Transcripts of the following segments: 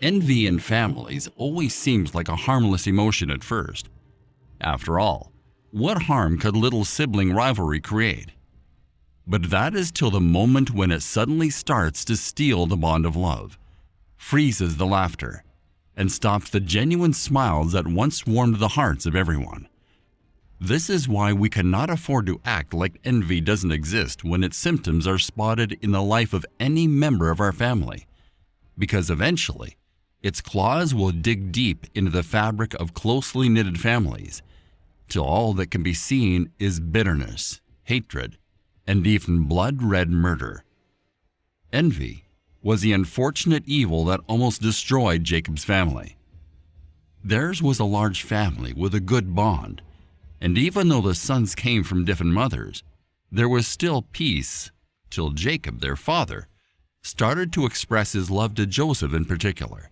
Envy in families always seems like a harmless emotion at first. After all, what harm could little sibling rivalry create? But that is till the moment when it suddenly starts to steal the bond of love, freezes the laughter, and stops the genuine smiles that once warmed the hearts of everyone. This is why we cannot afford to act like envy doesn't exist when its symptoms are spotted in the life of any member of our family, because eventually, its claws will dig deep into the fabric of closely knitted families, till all that can be seen is bitterness, hatred, and even blood-red murder. Envy was the unfortunate evil that almost destroyed Jacob's family. Theirs was a large family with a good bond, and even though the sons came from different mothers, there was still peace till Jacob, their father, started to express his love to Joseph in particular.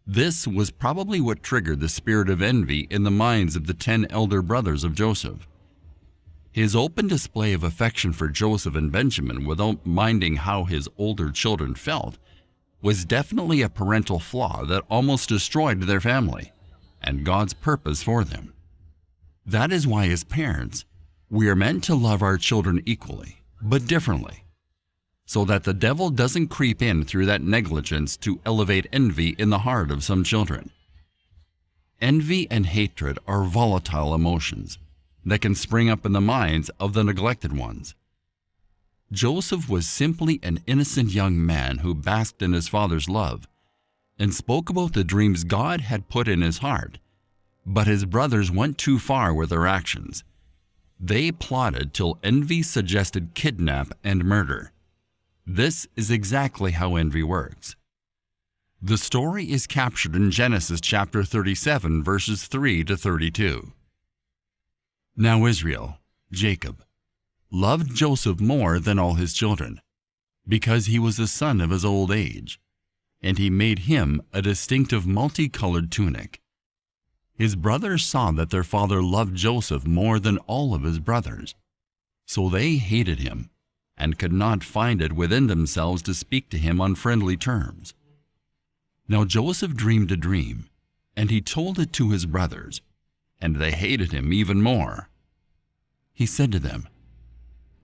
This was probably what triggered the spirit of envy in the minds of the 10 elder brothers of Joseph. His open display of affection for Joseph and Benjamin without minding how his older children felt was definitely a parental flaw that almost destroyed their family and God's purpose for them. That is why as parents, we are meant to love our children equally, but differently, so that the devil doesn't creep in through that negligence to elevate envy in the heart of some children. Envy and hatred are volatile emotions that can spring up in the minds of the neglected ones. Joseph was simply an innocent young man who basked in his father's love and spoke about the dreams God had put in his heart, but his brothers went too far with their actions. They plotted till envy suggested kidnap and murder. This is exactly how envy works. The story is captured in Genesis chapter 37, verses 3 to 32. Now Israel, Jacob, loved Joseph more than all his children, because he was the son of his old age, and he made him a distinctive multicolored tunic. His brothers saw that their father loved Joseph more than all of his brothers, so they hated him and could not find it within themselves to speak to him on friendly terms. Now Joseph dreamed a dream, and he told it to his brothers, and they hated him even more. He said to them,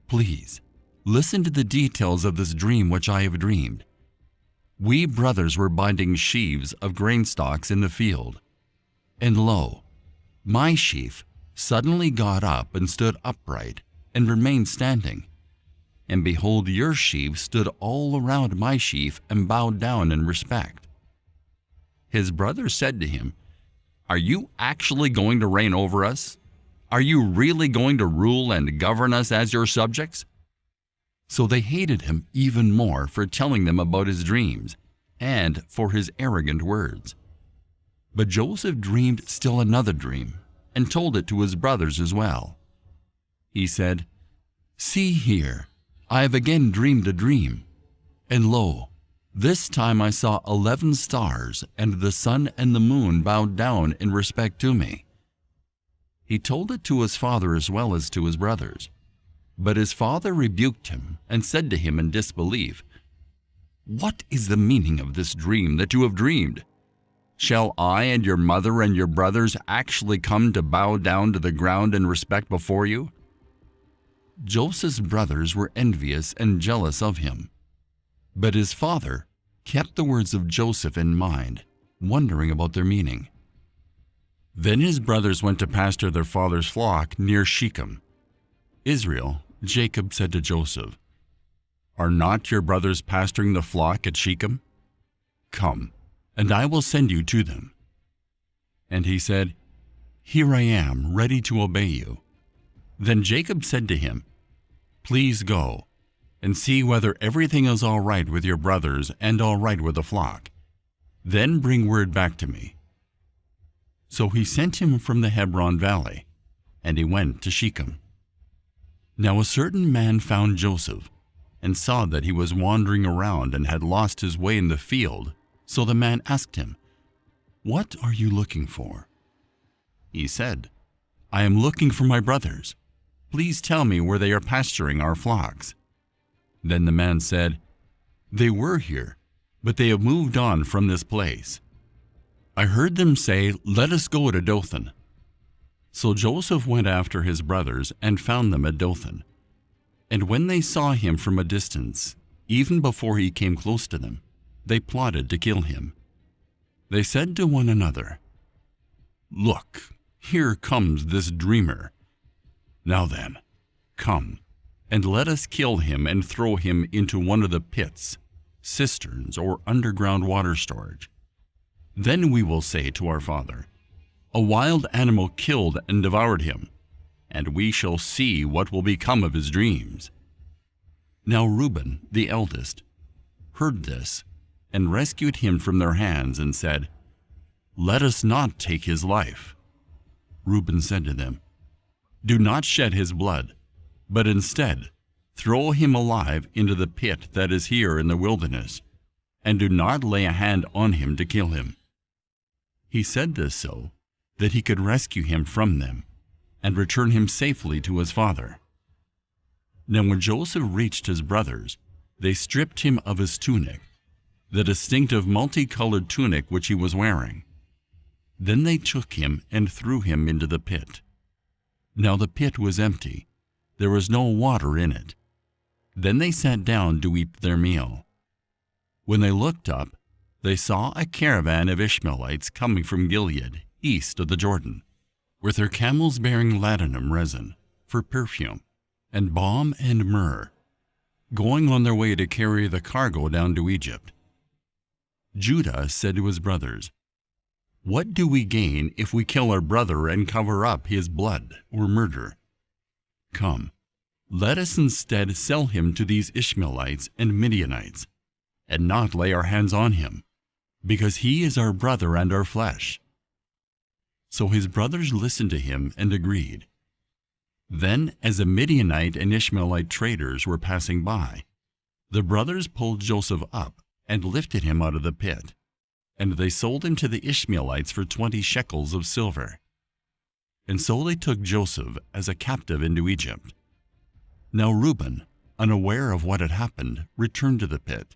"Please, listen to the details of this dream which I have dreamed. We brothers were binding sheaves of grain stalks in the field, and lo, my sheaf suddenly got up and stood upright and remained standing. And behold, your sheaves stood all around my sheaf and bowed down in respect." His brothers said to him, "Are you actually going to reign over us? Are you really going to rule and govern us as your subjects?" So they hated him even more for telling them about his dreams and for his arrogant words. But Joseph dreamed still another dream and told it to his brothers as well. He said, "See here, I have again dreamed a dream, and lo, this time I saw 11 stars, and the sun and the moon bowed down in respect to me." He told it to his father as well as to his brothers, but his father rebuked him and said to him in disbelief, "What is the meaning of this dream that you have dreamed? Shall I and your mother and your brothers actually come to bow down to the ground in respect before you?" Joseph's brothers were envious and jealous of him, but his father kept the words of Joseph in mind, wondering about their meaning. Then his brothers went to pasture their father's flock near Shechem. Israel, Jacob said to Joseph, "Are not your brothers pasturing the flock at Shechem? Come, and I will send you to them." And he said, "Here I am, ready to obey you." Then Jacob said to him, "Please go and see whether everything is all right with your brothers and all right with the flock. Then bring word back to me." So he sent him from the Hebron valley, and he went to Shechem. Now a certain man found Joseph and saw that he was wandering around and had lost his way in the field. So the man asked him, "What are you looking for?" He said, "I am looking for my brothers. Please tell me where they are pasturing our flocks." Then the man said, "They were here, but they have moved on from this place. I heard them say, 'Let us go to Dothan.' So Joseph went after his brothers and found them at Dothan. And when they saw him from a distance, even before he came close to them, they plotted to kill him. They said to one another, 'Look, here comes this dreamer. Now then, come, and let us kill him and throw him into one of the pits, cisterns, or underground water storage. Then we will say to our father, a wild animal killed and devoured him, and we shall see what will become of his dreams.' Now Reuben, the eldest, heard this and rescued him from their hands and said, 'Let us not take his life.' Reuben said to them, 'Do not shed his blood, but instead throw him alive into the pit that is here in the wilderness, and do not lay a hand on him to kill him.' He said this so that he could rescue him from them and return him safely to his father. Now when Joseph reached his brothers, they stripped him of his tunic, the distinctive multicolored tunic which he was wearing. Then they took him and threw him into the pit. Now the pit was empty, there was no water in it. Then they sat down to eat their meal. When they looked up, they saw a caravan of Ishmaelites coming from Gilead, east of the Jordan, with their camels bearing ladanum resin for perfume, and balm and myrrh, going on their way to carry the cargo down to Egypt. Judah said to his brothers, 'What do we gain if we kill our brother and cover up his blood or murder? Come, let us instead sell him to these Ishmaelites and Midianites, and not lay our hands on him, because he is our brother and our flesh.' So his brothers listened to him and agreed. Then, as the Midianite and Ishmaelite traders were passing by, the brothers pulled Joseph up and lifted him out of the pit, and they sold him to the Ishmaelites for 20 shekels of silver. And so they took Joseph as a captive into Egypt. Now Reuben, unaware of what had happened, returned to the pit,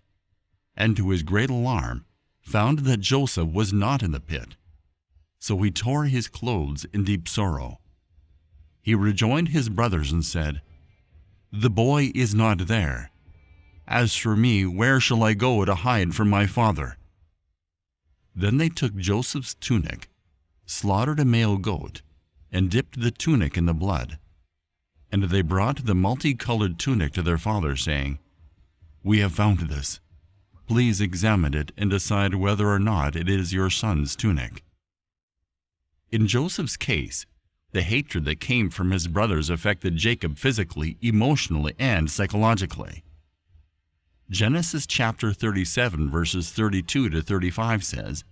and to his great alarm found that Joseph was not in the pit. So he tore his clothes in deep sorrow. He rejoined his brothers and said, 'The boy is not there. As for me, where shall I go to hide from my father?' Then they took Joseph's tunic, slaughtered a male goat, and dipped the tunic in the blood. And they brought the multicolored tunic to their father, saying, 'We have found this. Please examine it and decide whether or not it is your son's tunic.' In Joseph's case, the hatred that came from his brothers affected Jacob physically, emotionally, and psychologically. Genesis chapter 37, verses 32 to 35 says,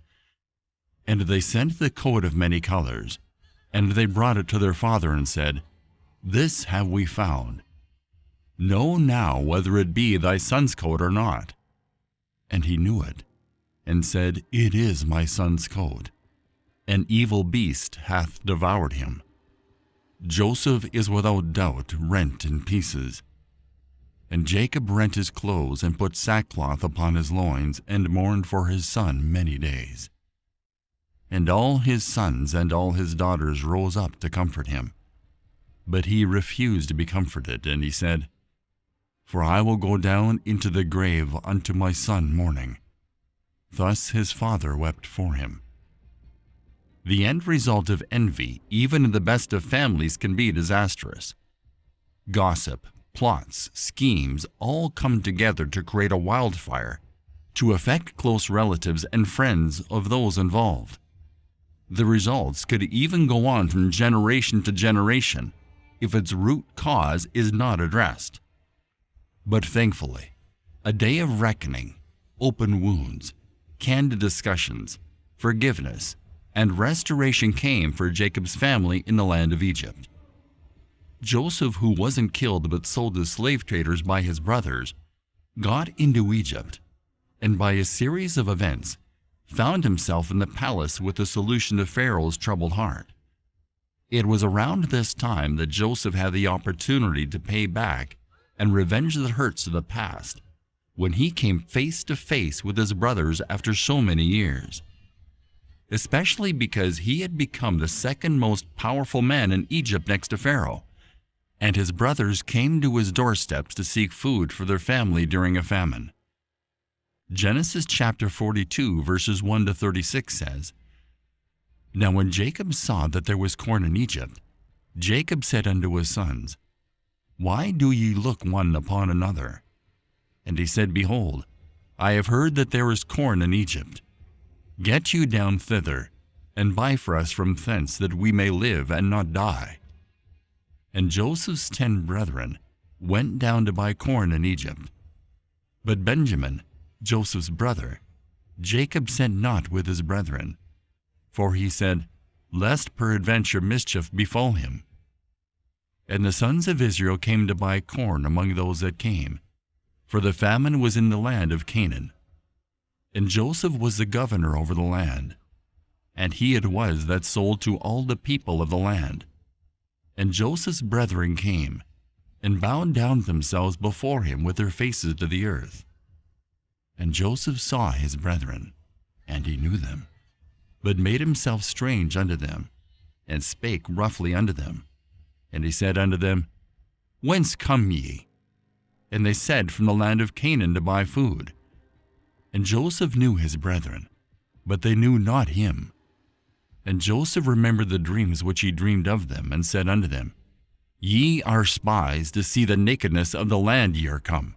"And they sent the coat of many colors, and they brought it to their father and said, 'This have we found. Know now whether it be thy son's coat or not.' And he knew it, and said, 'It is my son's coat. An evil beast hath devoured him. Joseph is without doubt rent in pieces.' And Jacob rent his clothes and put sackcloth upon his loins and mourned for his son many days. And all his sons and all his daughters rose up to comfort him. But he refused to be comforted, and he said, 'For I will go down into the grave unto my son mourning.' Thus his father wept for him." The end result of envy, even in the best of families, can be disastrous. Gossip, plots, schemes all come together to create a wildfire to affect close relatives and friends of those involved. The results could even go on from generation to generation if its root cause is not addressed. But thankfully, a day of reckoning, open wounds, candid discussions, forgiveness, and restoration came for Jacob's family in the land of Egypt. Joseph, who wasn't killed but sold as slave traders by his brothers, got into Egypt, and by a series of events, found himself in the palace with the solution to Pharaoh's troubled heart. It was around this time that Joseph had the opportunity to pay back and revenge the hurts of the past, when he came face to face with his brothers after so many years, especially because he had become the second most powerful man in Egypt next to Pharaoh, and his brothers came to his doorsteps to seek food for their family during a famine. Genesis chapter 42 verses 1 to 36 says, Now when Jacob saw that there was corn in Egypt, Jacob said unto his sons, Why do ye look one upon another? And he said, Behold, I have heard that there is corn in Egypt. Get you down thither, and buy for us from thence, that we may live and not die. And Joseph's 10 brethren went down to buy corn in Egypt. But Benjamin, Joseph's brother, Jacob sent not with his brethren, for he said, Lest peradventure mischief befall him. And the sons of Israel came to buy corn among those that came, for the famine was in the land of Canaan. And Joseph was the governor over the land, and he it was that sold to all the people of the land. And Joseph's brethren came, and bowed down themselves before him with their faces to the earth. And Joseph saw his brethren, and he knew them, but made himself strange unto them, and spake roughly unto them. And he said unto them, Whence come ye? And they said, From the land of Canaan to buy food. And Joseph knew his brethren, but they knew not him. And Joseph remembered the dreams which he dreamed of them, and said unto them, Ye are spies to see the nakedness of the land ye are come.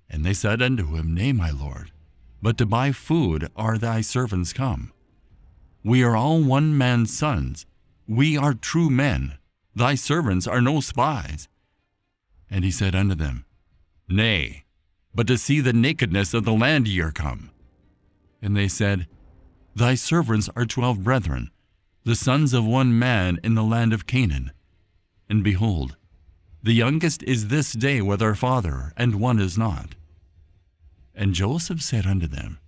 And they said unto him, Nay, my lord, but to buy food are thy servants come. We are all one man's sons. We are true men. Thy servants are no spies. And he said unto them, Nay, but to see the nakedness of the land ye are come. And they said, Thy servants are 12 brethren, the sons of one man in the land of Canaan. And behold, the youngest is this day with our father, and one is not. And Joseph said unto them,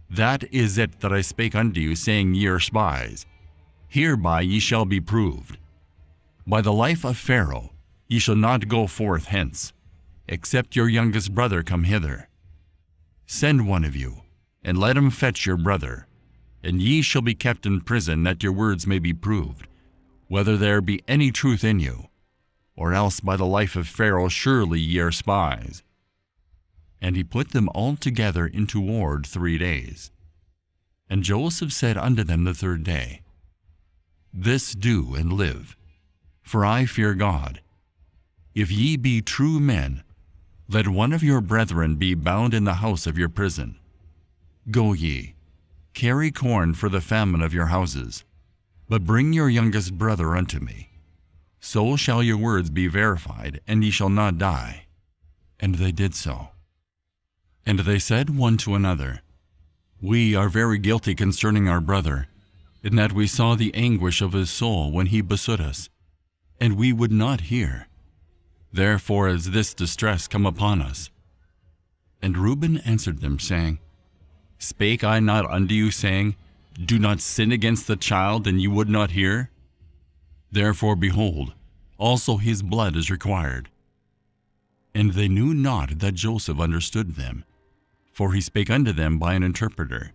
That is it that I spake unto you, saying, Ye are spies. Hereby ye shall be proved. By the life of Pharaoh ye shall not go forth hence, except your youngest brother come hither. Send one of you, and let him fetch your brother, and ye shall be kept in prison, that your words may be proved, whether there be any truth in you, or else by the life of Pharaoh surely ye are spies. And he put them all together into ward 3 days. And Joseph said unto them the 3rd day, This do and live, for I fear God. If ye be true men, let one of your brethren be bound in the house of your prison. Go ye, carry corn for the famine of your houses, but bring your youngest brother unto me. So shall your words be verified, and ye shall not die. And they did so. And they said one to another, We are very guilty concerning our brother, in that we saw the anguish of his soul when he besought us, and we would not hear. Therefore is this distress come upon us. And Reuben answered them, saying, Spake I not unto you, saying, Do not sin against the child, and you would not hear? Therefore, behold, also his blood is required. And they knew not that Joseph understood them, for he spake unto them by an interpreter.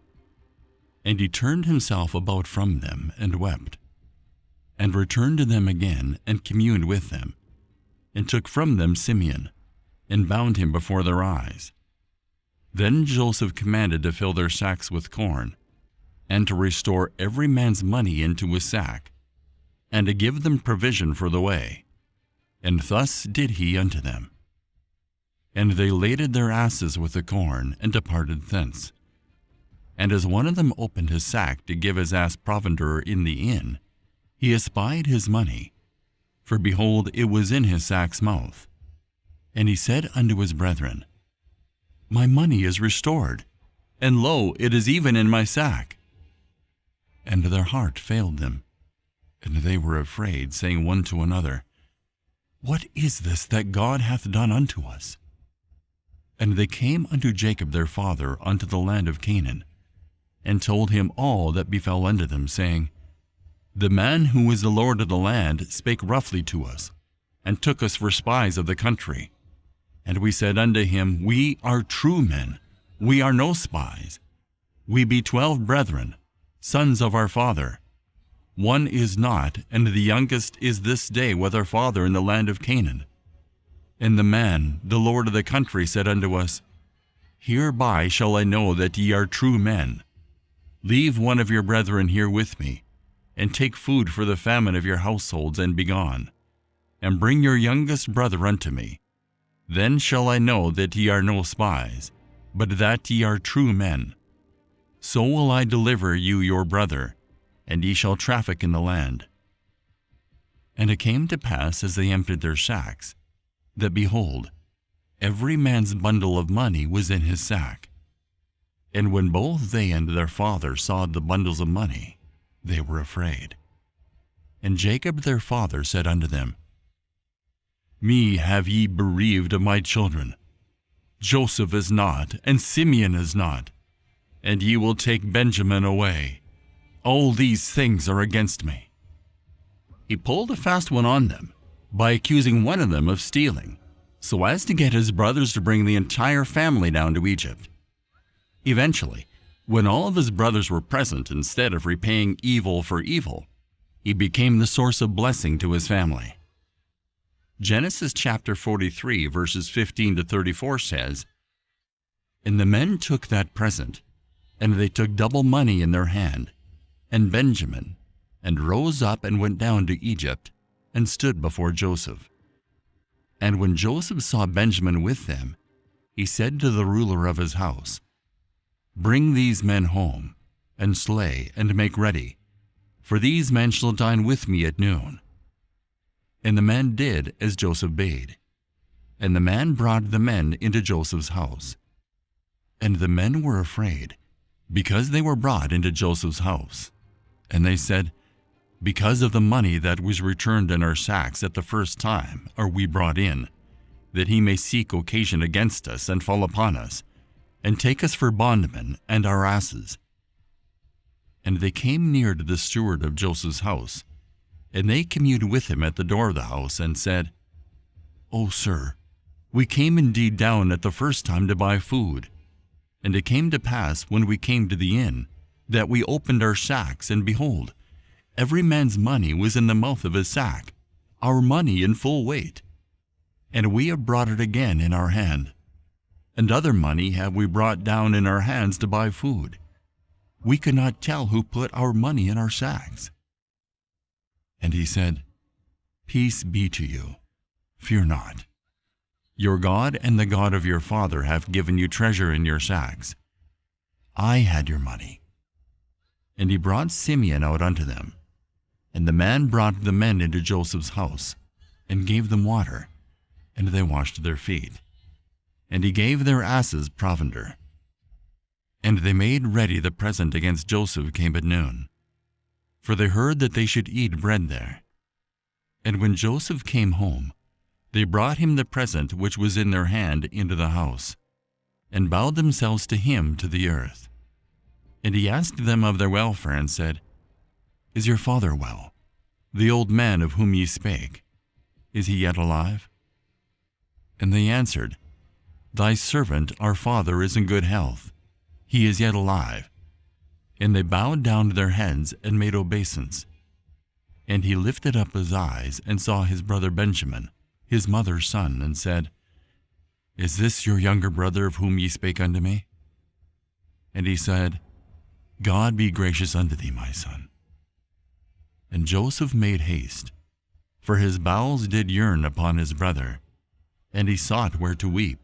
And he turned himself about from them, and wept, and returned to them again, and communed with them, and took from them Simeon, and bound him before their eyes. Then Joseph commanded to fill their sacks with corn, and to restore every man's money into his sack, and to give them provision for the way. And thus did he unto them. And they laded their asses with the corn, and departed thence. And as one of them opened his sack to give his ass provender in the inn, he espied his money, for behold, it was in his sack's mouth. And he said unto his brethren, My money is restored, and lo, it is even in my sack. And their heart failed them, and they were afraid, saying one to another, What is this that God hath done unto us? And they came unto Jacob their father unto the land of Canaan, and told him all that befell unto them, saying, The man who is the Lord of the land spake roughly to us, and took us for spies of the country. And we said unto him, We are true men, we are no spies. We be 12 brethren, sons of our father. One is not, and the youngest is this day with our father in the land of Canaan. And the man, the lord of the country, said unto us, Hereby shall I know that ye are true men. Leave one of your brethren here with me, and take food for the famine of your households, and be gone. And bring your youngest brother unto me. Then shall I know that ye are no spies, but that ye are true men. So will I deliver you your brother, and ye shall traffic in the land. And it came to pass, as they emptied their sacks, that, behold, every man's bundle of money was in his sack. And when both they and their father saw the bundles of money, they were afraid. And Jacob their father said unto them, Me have ye bereaved of my children. Joseph is not, and Simeon is not, and ye will take Benjamin away. All these things are against me. He pulled a fast one on them, by accusing one of them of stealing, so as to get his brothers to bring the entire family down to Egypt. Eventually, when all of his brothers were present, instead of repaying evil for evil, he became the source of blessing to his family. Genesis chapter 43, verses 15 to 34 says, And the men took that present, and they took double money in their hand, and Benjamin, and rose up and went down to Egypt, and stood before Joseph. And when Joseph saw Benjamin with them, he said to the ruler of his house, Bring these men home, and slay, and make ready, for these men shall dine with me at noon. And the man did as Joseph bade. And the man brought the men into Joseph's house. And the men were afraid, because they were brought into Joseph's house. And they said, Because of the money that was returned in our sacks at the first time are we brought in, that he may seek occasion against us and fall upon us, and take us for bondmen and our asses. And they came near to the steward of Joseph's house, and they communed with him at the door of the house, and said, O sir, we came indeed down at the first time to buy food. And it came to pass, when we came to the inn, that we opened our sacks, and behold, every man's money was in the mouth of his sack, our money in full weight. And we have brought it again in our hand. And other money have we brought down in our hands to buy food. We could not tell who put our money in our sacks. And he said, Peace be to you. Fear not. Your God and the God of your father have given you treasure in your sacks. I had your money. And he brought Simeon out unto them. And the man brought the men into Joseph's house, and gave them water, and they washed their feet. And he gave their asses provender. And they made ready the present against Joseph came at noon, for they heard that they should eat bread there. And when Joseph came home, they brought him the present which was in their hand into the house, and bowed themselves to him to the earth. And he asked them of their welfare, and said, Is your father well? The old man of whom ye spake, is he yet alive? And they answered, Thy servant, our father, is in good health. He is yet alive. And they bowed down their heads and made obeisance. And he lifted up his eyes and saw his brother Benjamin, his mother's son, and said, Is this your younger brother of whom ye spake unto me? And he said, God be gracious unto thee, my son. And Joseph made haste, for his bowels did yearn upon his brother, and he sought where to weep.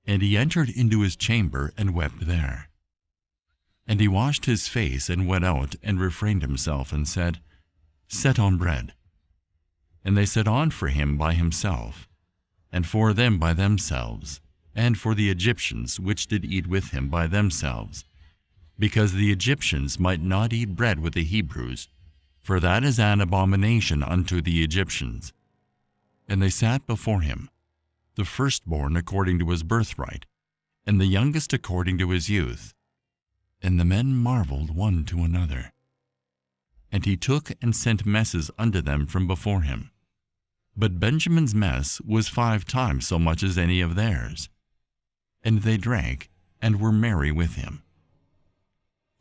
And he entered into his chamber and wept there. And he washed his face and went out and refrained himself, and said, Set on bread. And they set on for him by himself, and for them by themselves, and for the Egyptians which did eat with him by themselves, because the Egyptians might not eat bread with the Hebrews, for that is an abomination unto the Egyptians. And they sat before him, the firstborn according to his birthright, and the youngest according to his youth. And the men marveled one to another. And he took and sent messes unto them from before him. But Benjamin's mess was 5 times so much as any of theirs. And they drank and were merry with him.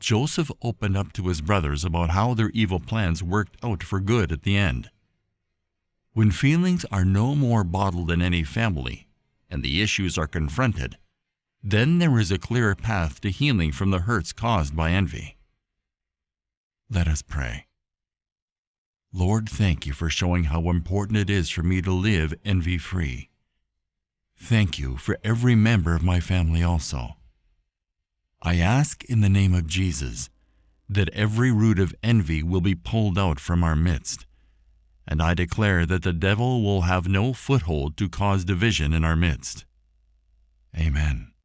Joseph opened up to his brothers about how their evil plans worked out for good at the end. When feelings are no more bottled in any family, and the issues are confronted, then there is a clear path to healing from the hurts caused by envy. Let us pray. Lord, thank you for showing how important it is for me to live envy-free. Thank you for every member of my family also. I ask in the name of Jesus that every root of envy will be pulled out from our midst, and I declare that the devil will have no foothold to cause division in our midst. Amen.